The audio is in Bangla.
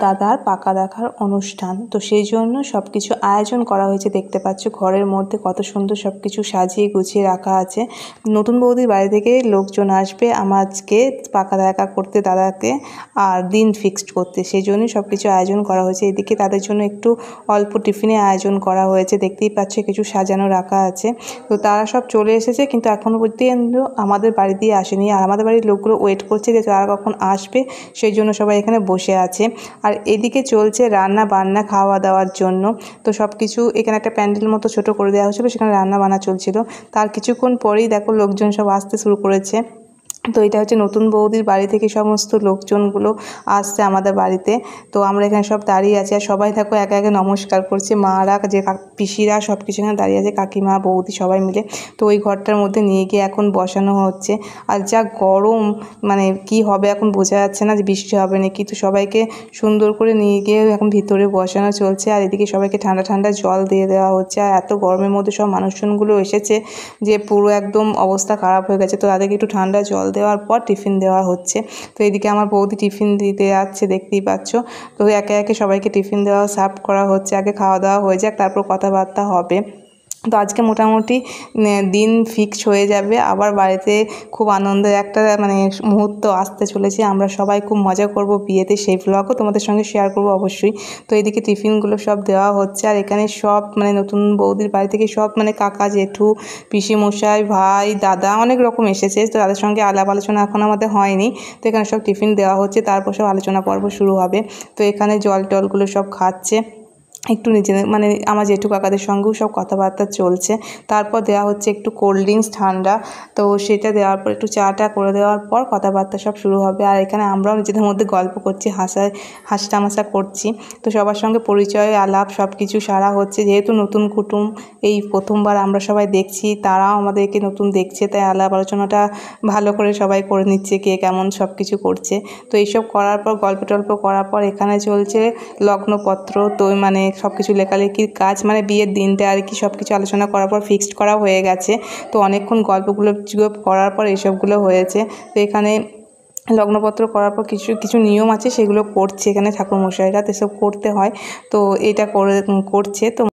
দাদার পাকা দেখার অনুষ্ঠান। তো সেই জন্য সব কিছু আয়োজন করা হয়েছে। দেখতে পাচ্ছ ঘরের মধ্যে কত সুন্দর সব কিছু সাজিয়ে গুছিয়ে রাখা আছে। নতুন বৌদির বাড়ি থেকে লোকজন আসবে আজকে পাকা দেখা করতে দাদাকে, আর দিন ফিক্সড করতে। সেই জন্যই সব কিছু আয়োজন করা হয়েছে। এদিকে তাদের জন্য একটু অল্প টিফিনের আয়োজন করা হয়েছে। দেখতেই পাচ্ছ কিছু সাজানো রাখা আছে। তো তারা সব চলে এসেছে, কিন্তু এখনও পর্যন্ত আমাদের বাড়ি দিয়ে আসেনি। আর আমাদের বাড়ির লোকগুলো ওয়েট করছে যে তারা কখন আসবে, সেই জন্য সবাই এখানে বসে আছে। আর এদিকে চলছে রান্না বান্না খাওয়া দাওয়ার জন্য। তো সব কিছু এখানে একটা প্যান্ডেল মতো ছোট করে দেওয়া হয়েছিল, সেখানে রান্না বান্না চলছিল। তার কিছুক্ষণ পরেই দেখো লোকজন সব আসতে শুরু করেছে। তো এটা হচ্ছে নতুন বৌদির বাড়ি থেকে সমস্ত লোকজনগুলো আসছে আমাদের বাড়িতে। তো আমরা এখানে সব দাঁড়িয়ে আছি, আর সবাই দেখো একে একে নমস্কার করছে। মারা যে পিসিরা সব কিছু এখানে দাঁড়িয়ে আছে, কাকিমা বৌদি সবাই মিলে। তো ওই ঘরটার মধ্যে নিয়ে গিয়ে এখন বসানো হচ্ছে। আর যা গরম, মানে কি হবে এখন বোঝা যাচ্ছে না যে বৃষ্টি হবে নাকি। তো সবাইকে সুন্দর করে নিয়ে গিয়ে এখন ভিতরে বসানো চলছে। আর এদিকে সবাইকে ঠান্ডা ঠান্ডা জল দিয়ে দেওয়া হচ্ছে। আর এত গরমের মধ্যে সব মানুষজনগুলো এসেছে যে পুরো একদম অবস্থা খারাপ হয়ে গেছে। তো তাদেরকে একটু ঠান্ডা জল দেওয়ার পর টিফিন দেওয়া হচ্ছে। তো এদিকে আমার বৌদি টিফিন দিতে যাচ্ছে, দেখতেই পাচ্ছ। তো একে একে সবাইকে টিফিন দেওয়া সার্ভ করা হচ্ছে। আগে খাওয়া দাওয়া হয়ে যাক, তারপর কথাবার্তা হবে। তো আজকে মোটামুটি দিন ফিক্স হয়ে যাবে। আবার বাড়িতে খুব আনন্দের একটা মুহূর্ত আসতে চলেছে। আমরা সবাই খুব মজা করব বিয়েতে, সেই ভ্লগও তোমাদের সঙ্গে শেয়ার করব অবশ্যই। তো এদিকে টিফিনগুলো সব দেওয়া হচ্ছে। আর এখানে সব নতুন বৌদির বাড়ি থেকে সব কাকা জেঠু পিসিমশাই ভাই দাদা অনেক রকম এসেছে। তো তাদের সঙ্গে আলাপ আলোচনা এখন আমাদের হয়নি। তো এখানে সব টিফিন দেওয়া হচ্ছে, তারপর সব আলোচনা পর্ব শুরু হবে। তো এখানে জল টলগুলো সব খাচ্ছে। একটু নিজেদের আমার জেঠু কাকাদের সঙ্গেও সব কথাবার্তা চলছে। তারপর দেওয়া হচ্ছে একটু কোল্ড ড্রিঙ্কস ঠান্ডা। তো সেটা দেওয়ার পর একটু চাটা করে দেওয়ার পর কথাবার্তা সব শুরু হবে। আর এখানে আমরাও নিজেদের মধ্যে গল্প করছি, হাসি তামাশা করছি। তো সবার সঙ্গে পরিচয় আলাপ সব কিছু সারা হচ্ছে। যেহেতু নতুন কুটুম, এই প্রথমবার আমরা সবাই দেখছি, তারাও আমাদেরকে নতুন দেখছে, তাই আলাপ আলোচনাটা ভালো করে সবাই করে নিচ্ছে, কে কেমন সব কিছু করছে। তো এইসব করার পর গল্প টল্প করার পর এখানে চলছে লগ্নপত্র। তো সব কিছু লেখালেখির কাজ, বিয়ের দিনটা আর কি সব কিছু আলোচনা করার পর ফিক্সড করা হয়ে গেছে। তো অনেকক্ষণ গল্পগুলো করার পর এইসবগুলো হয়েছে। তো এখানে লগ্নপত্র করার পর কিছু কিছু নিয়ম আছে, সেগুলো করছে এখানে ঠাকুরমশাইরা। তো এসব করতে হয়, তো এটা করছে। তো